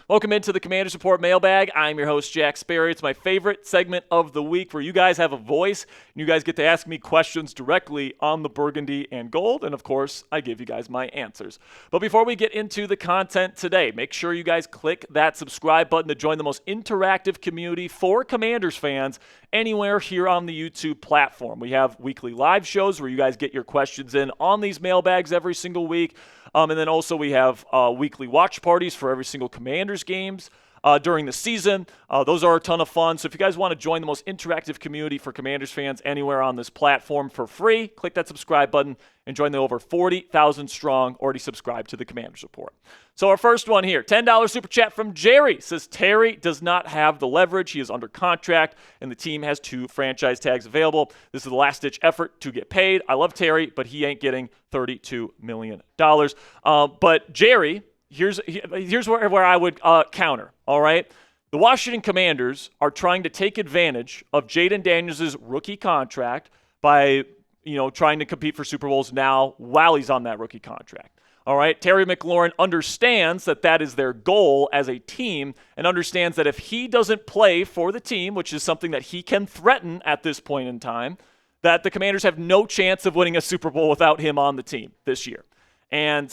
Welcome into the Commanders Report mailbag. I'm your host, Jack Sperry. It's my favorite segment of the week where you guys have a voice and you guys get to ask me questions directly on the burgundy and gold. And of course, I give you guys my answers. But before we get into the content today, make sure you guys click that subscribe button to join the most interactive community for Commanders fans anywhere here on the YouTube platform. We have weekly live shows where you guys get your questions in on these mailbags every single week. And then also we have weekly watch parties for every single Commanders games during the season. Those are a ton of fun. So if you guys want to join the most interactive community for Commanders fans anywhere on this platform for free, click that subscribe button and join the over 40,000 strong already subscribed to the Commanders Report. So our first one here, $10 super chat from Jerry says Terry does not have the leverage. He is under contract and the team has 2 franchise tags available. This is the last ditch effort to get paid. I love Terry, but he ain't getting $32 million. But Jerry, here's where I would counter, all right? The Washington Commanders are trying to take advantage of Jayden Daniels' rookie contract by trying to compete for Super Bowls now while he's on that rookie contract. All right, Terry McLaurin understands that that is their goal as a team and understands that if he doesn't play for the team, which is something that he can threaten at this point in time, that the Commanders have no chance of winning a Super Bowl without him on the team this year. And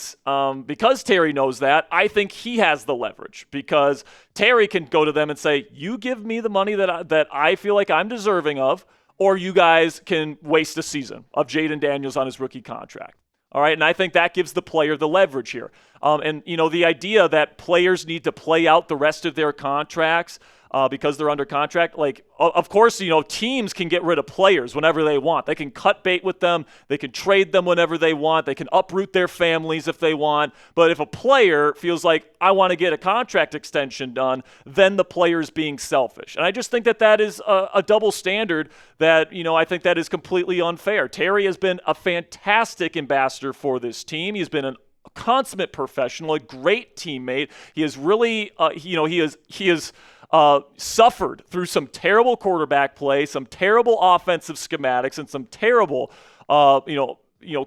because Terry knows that, I think he has the leverage because Terry can go to them and say, you give me the money that I feel like I'm deserving of, or you guys can waste a season of Jayden Daniels on his rookie contract. All right, and I think that gives the player the leverage here. And the idea that players need to play out the rest of their contracts because they're under contract, of course, teams can get rid of players whenever they want. They can cut bait with them. They can trade them whenever they want. They can uproot their families if they want. But if a player feels like, I want to get a contract extension done, then the player's being selfish. And I just think that is a double standard that, I think that is completely unfair. Terry has been a fantastic ambassador for this team. He's been a consummate professional, a great teammate. He has really, he has suffered through some terrible quarterback play, some terrible offensive schematics, and some terrible,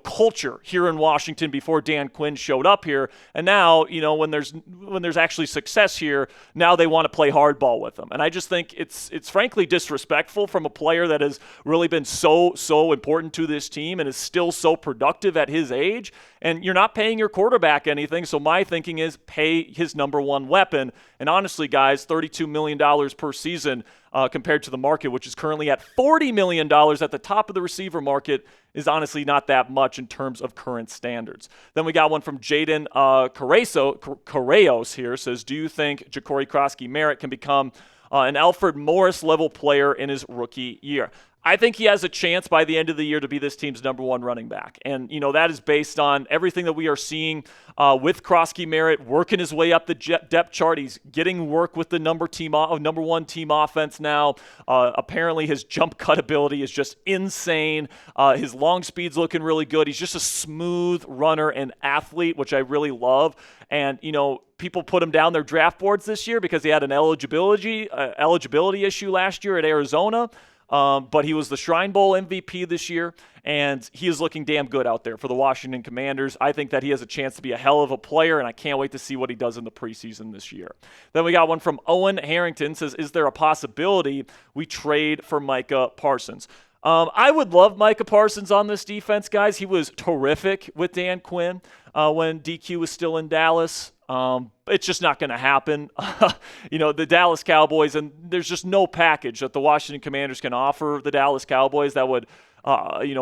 culture here in Washington before Dan Quinn showed up here. And now, when there's actually success here, now they want to play hardball with them. And I just think it's frankly disrespectful from a player that has really been so important to this team and is still so productive at his age. And you're not paying your quarterback anything. So my thinking is pay his number one weapon. And honestly, guys, $32 million per season compared to the market, which is currently at $40 million at the top of the receiver market, is honestly not that much in terms of current standards. Then we got one from Jaden Correos here. Says, do you think Jacory Croskey-Merritt can become an Alfred Morris level player in his rookie year? I think he has a chance by the end of the year to be this team's number one running back. And, that is based on everything that we are seeing with Croskey-Merritt working his way up the depth chart. He's getting work with the number one team offense now. Apparently his jump cut ability is just insane. His long speed's looking really good. He's just a smooth runner and athlete, which I really love. And, people put him down their draft boards this year because he had an eligibility issue last year at Arizona. But he was the Shrine Bowl MVP this year, and he is looking damn good out there for the Washington Commanders. I think that he has a chance to be a hell of a player, and I can't wait to see what he does in the preseason this year. Then we got one from Owen Harrington. Says, is there a possibility we trade for Micah Parsons? I would love Micah Parsons on this defense, guys. He was terrific with Dan Quinn when DQ was still in Dallas. It's just not going to happen. The Dallas Cowboys, and there's just no package that the Washington Commanders can offer the Dallas Cowboys that would,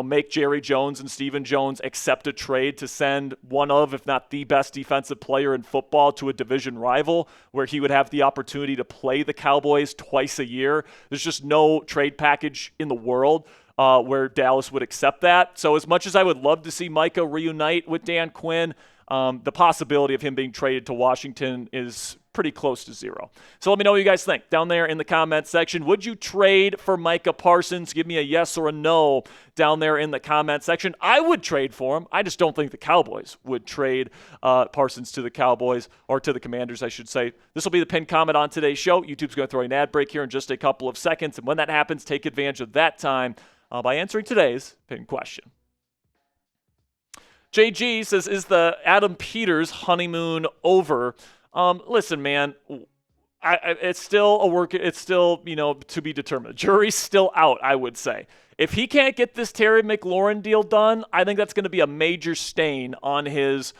make Jerry Jones and Stephen Jones accept a trade to send one of, if not the best defensive player in football to a division rival where he would have the opportunity to play the Cowboys twice a year. There's just no trade package in the world where Dallas would accept that. So as much as I would love to see Micah reunite with Dan Quinn, the possibility of him being traded to Washington is pretty close to zero. So let me know what you guys think down there in the comment section. Would you trade for Micah Parsons? Give me a yes or a no down there in the comment section. I would trade for him. I just don't think the Cowboys would trade Parsons to the Cowboys, or to the Commanders, I should say. This will be the pinned comment on today's show. YouTube's going to throw an ad break here in just a couple of seconds. And when that happens, take advantage of that time by answering today's pinned question. JG says, is the Adam Peters honeymoon over? Listen, man, it's still a work. It's still, to be determined. Jury's still out, I would say. If he can't get this Terry McLaurin deal done, I think that's going to be a major stain on his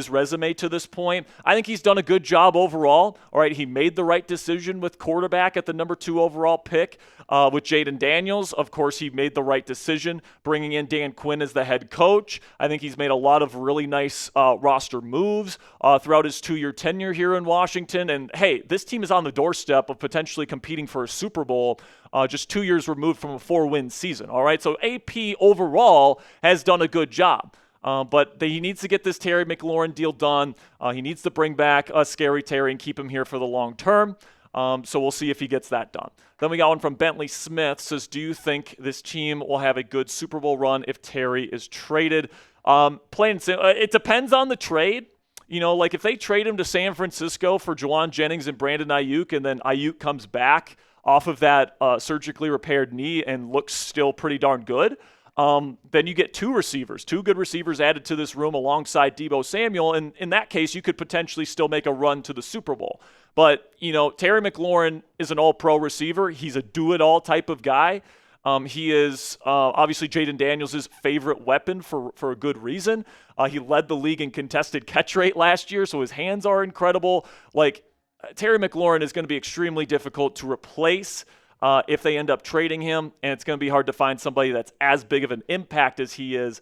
resume to this point. I think he's done a good job overall. All right, he made the right decision with quarterback at the number 2 overall pick with Jaden Daniels. Of course, he made the right decision bringing in Dan Quinn as the head coach. I think he's made a lot of really nice roster moves throughout his 2-year tenure here in Washington. And hey, this team is on the doorstep of potentially competing for a Super Bowl just 2 years removed from a 4-win season. All right, so AP overall has done a good job. But he needs to get this Terry McLaurin deal done. He needs to bring back Scary Terry and keep him here for the long term. So we'll see if he gets that done. Then we got one from Bentley Smith. Says, do you think this team will have a good Super Bowl run if Terry is traded? Plain and simple, it depends on the trade. Like if they trade him to San Francisco for Juwan Jennings and Brandon Ayuk, and then Ayuk comes back off of that surgically repaired knee and looks still pretty darn good, then you get 2 good receivers added to this room alongside Deebo Samuel. And in that case, you could potentially still make a run to the Super Bowl. But, Terry McLaurin is an all-pro receiver. He's a do-it-all type of guy. He is obviously Jaden Daniels' favorite weapon for a good reason. He led the league in contested catch rate last year, so his hands are incredible. Terry McLaurin is going to be extremely difficult to replace if they end up trading him, and it's going to be hard to find somebody that's as big of an impact as he is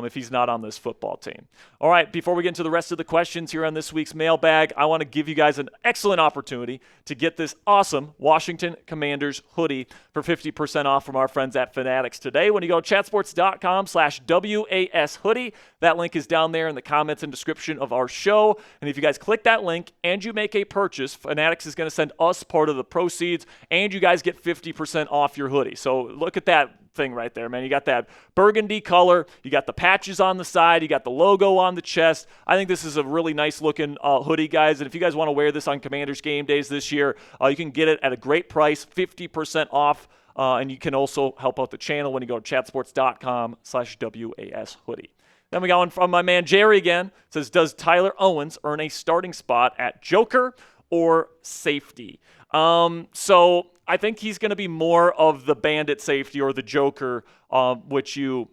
if he's not on this football team. All right, before we get into the rest of the questions here on this week's mailbag, I want to give you guys an excellent opportunity to get this awesome Washington Commanders hoodie for 50% off from our friends at Fanatics today. When you go to chatsports.com/WAS hoodie, that link is down there in the comments and description of our show. And if you guys click that link and you make a purchase, Fanatics is going to send us part of the proceeds, and you guys get 50% off your hoodie. So look at that thing right there, man. You got that burgundy color, you got the patches on the side, you got the logo on the chest. I think this is a really nice looking hoodie, guys. And if you guys want to wear this on Commanders game days this year, you can get it at a great price, 50% off. And you can also help out the channel when you go to chatsports.com/WAS hoodie. Then we got one from my man Jerry again. It says, does Tyler Owens earn a starting spot at Joker or safety? So I think he's going to be more of the bandit safety or the Joker, which you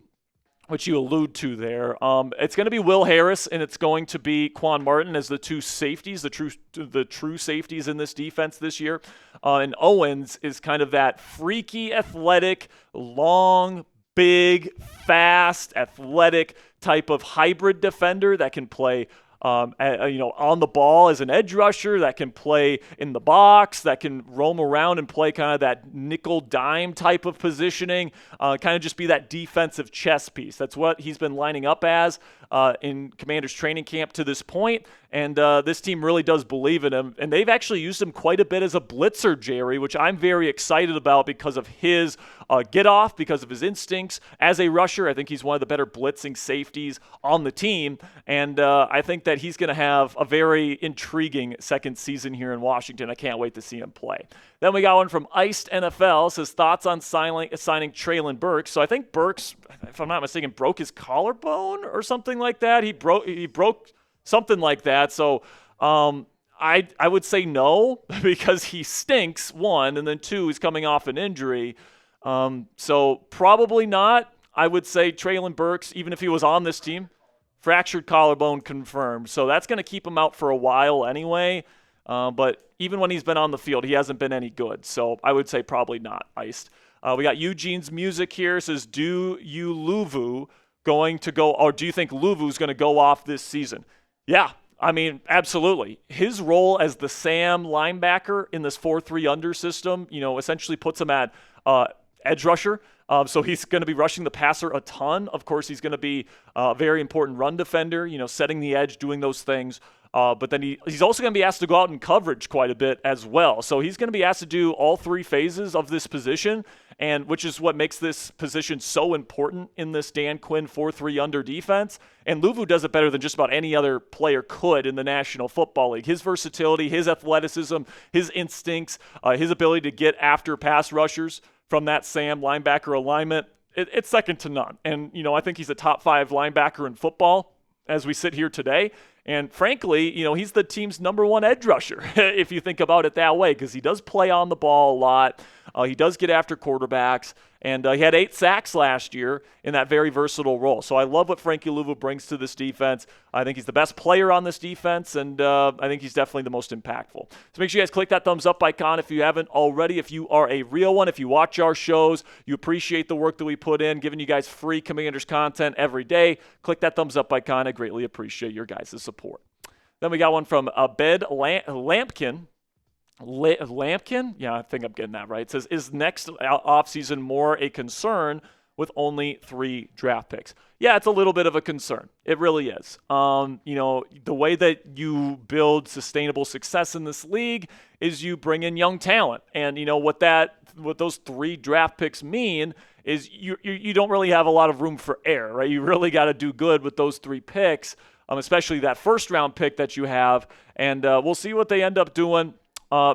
allude to there. It's going to be Will Harris and it's going to be Quan Martin as the 2 safeties, the true safeties in this defense this year. And Owens is kind of that freaky, athletic, long, big, fast, athletic type of hybrid defender that can play on the ball as an edge rusher, that can play in the box, that can roam around and play kind of that nickel dime type of positioning, kind of just be that defensive chess piece. That's what he's been lining up as in Commanders training camp to this point. And this team really does believe in him. And they've actually used him quite a bit as a blitzer, Jerry, which I'm very excited about because of his get-off, because of his instincts as a rusher. I think he's one of the better blitzing safeties on the team. And I think that he's going to have a very intriguing second season here in Washington. I can't wait to see him play. Then we got one from Iced NFL. Says, thoughts on signing Treylon Burks. So I think Burks, if I'm not mistaken, broke his collarbone or something like that. He broke something like that. So I would say no, because he stinks, 1, and then 2, he's coming off an injury. So probably not. I would say Treylon Burks, even if he was on this team, fractured collarbone confirmed. So that's going to keep him out for a while anyway. But even when he's been on the field, he hasn't been any good. So I would say probably not, Iced. We got Eugene's Music here. It says, do you Luvu going to go, or do you think Luvu's going to go off this season? Yeah, I mean, absolutely. His role as the Sam linebacker in this 4-3 under system, essentially puts him at edge rusher. So he's going to be rushing the passer a ton. Of course, he's going to be a very important run defender, setting the edge, doing those things. But then he's also going to be asked to go out in coverage quite a bit as well. So he's going to be asked to do all 3 phases of this position, and which is what makes this position so important in this Dan Quinn 4-3 under defense. And Luvu does it better than just about any other player could in the National Football League. His versatility, his athleticism, his instincts, his ability to get after pass rushers from that Sam linebacker alignment, it's second to none. And, I think he's a top 5 linebacker in football as we sit here today. And frankly, he's the team's number 1 edge rusher, if you think about it that way, because he does play on the ball a lot. He does get after quarterbacks, and he had 8 sacks last year in that very versatile role. So I love what Frankie Luvu brings to this defense. I think he's the best player on this defense, and I think he's definitely the most impactful. So make sure you guys click that thumbs up icon if you haven't already. If you are a real one, if you watch our shows, you appreciate the work that we put in, giving you guys free Commanders content every day, click that thumbs up icon. I greatly appreciate your guys' support. Then we got one from Abed Lampkin. Lampkin? Yeah, I think I'm getting that right. It says, is next offseason more a concern with only 3 draft picks? Yeah, it's a little bit of a concern. It really is. The way that you build sustainable success in this league is you bring in young talent. And, what those 3 draft picks mean is you don't really have a lot of room for error, right? You really got to do good with those 3 picks, especially that first-round pick that you have. And we'll see what they end up doing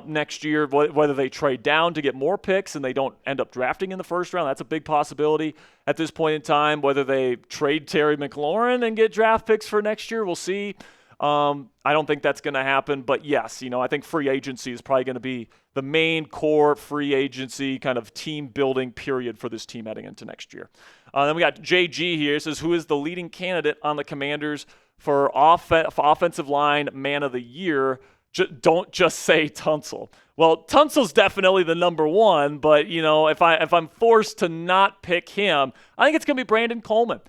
next year, whether they trade down to get more picks and they don't end up drafting in the first round. That's a big possibility at this point in time. Whether they trade Terry McLaurin and get draft picks for next year, we'll see. I don't think that's going to happen. But yes, I think free agency is probably going to be the main core free agency kind of team building period for this team heading into next year. Then we got JG here. It says, who is the leading candidate on the Commanders for offensive line man of the year? Don't just say Tunsil. Well, Tunsil's definitely the number 1, but if I'm forced to not pick him, I think it's going to be Brandon Coleman.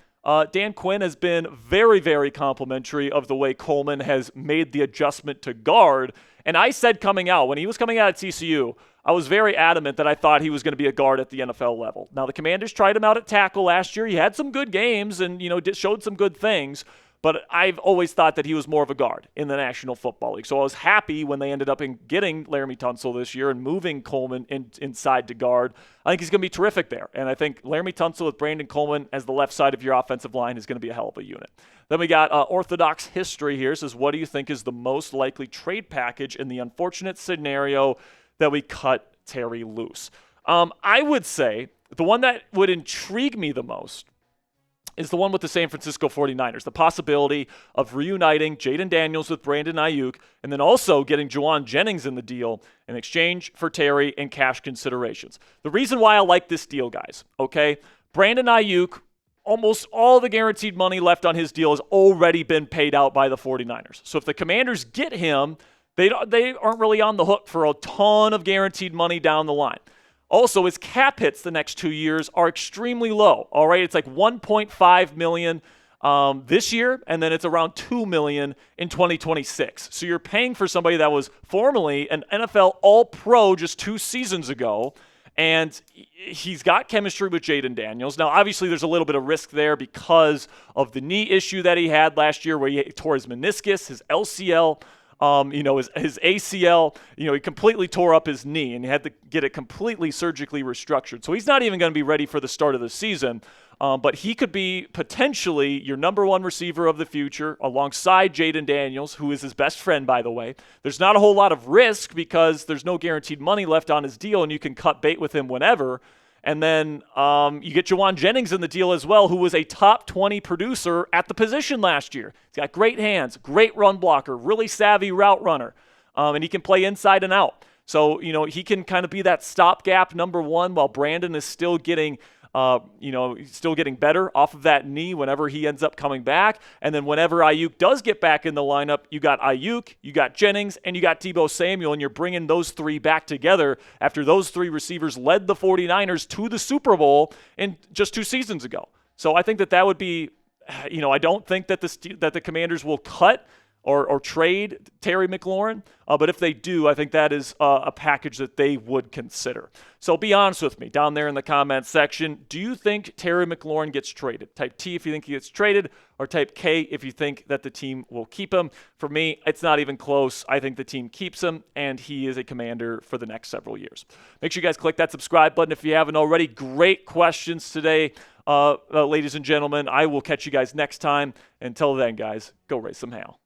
Dan Quinn has been very, very complimentary of the way Coleman has made the adjustment to guard. And I said when he was coming out at TCU, I was very adamant that I thought he was going to be a guard at the NFL level. Now, the Commanders tried him out at tackle last year. He had some good games and showed some good things. But I've always thought that he was more of a guard in the National Football League. So I was happy when they ended up getting Laremy Tunsil this year and moving Coleman inside to guard. I think he's going to be terrific there. And I think Laremy Tunsil with Brandon Coleman as the left side of your offensive line is going to be a hell of a unit. Then we got Orthodox History here. It says, what do you think is the most likely trade package in the unfortunate scenario that we cut Terry loose? I would say the one that would intrigue me the most is the one with the San Francisco 49ers, the possibility of reuniting Jaden Daniels with Brandon Ayuk and then also getting Juwan Jennings in the deal in exchange for Terry and cash considerations. The reason why I like this deal, guys, okay, Brandon Ayuk, almost all the guaranteed money left on his deal has already been paid out by the 49ers. So if the Commanders get him, they aren't really on the hook for a ton of guaranteed money down the line. Also, his cap hits the next 2 years are extremely low. All right, it's like $1.5 million this year, and then it's around $2 million in 2026. So you're paying for somebody that was formerly an NFL All-Pro just 2 seasons ago, and he's got chemistry with Jaden Daniels. Now, obviously, there's a little bit of risk there because of the knee issue that he had last year where he tore his meniscus, his LCL, his ACL, he completely tore up his knee and he had to get it completely surgically restructured. So he's not even going to be ready for the start of the season. But he could be potentially your number 1 receiver of the future alongside Jaden Daniels, who is his best friend, by the way. There's not a whole lot of risk because there's no guaranteed money left on his deal and you can cut bait with him whenever. And then you get Juwan Jennings in the deal as well, who was a top 20 producer at the position last year. He's got great hands, great run blocker, really savvy route runner, and he can play inside and out. So, he can kind of be that stopgap number 1 while Brandon is still getting better off of that knee whenever he ends up coming back. And then whenever Ayuk does get back in the lineup, you got Ayuk, you got Jennings, and you got Deebo Samuel, and you're bringing those 3 back together after those 3 receivers led the 49ers to the Super Bowl in just 2 seasons ago. So I think that would be, I don't think that the Commanders will cut or trade Terry McLaurin. But if they do, I think that is a package that they would consider. So be honest with me down there in the comments section. Do you think Terry McLaurin gets traded? Type T if you think he gets traded, or type K if you think that the team will keep him. For me, it's not even close. I think the team keeps him, and he is a Commander for the next several years. Make sure you guys click that subscribe button if you haven't already. Great questions today, ladies and gentlemen. I will catch you guys next time. Until then, guys, go raise some hell.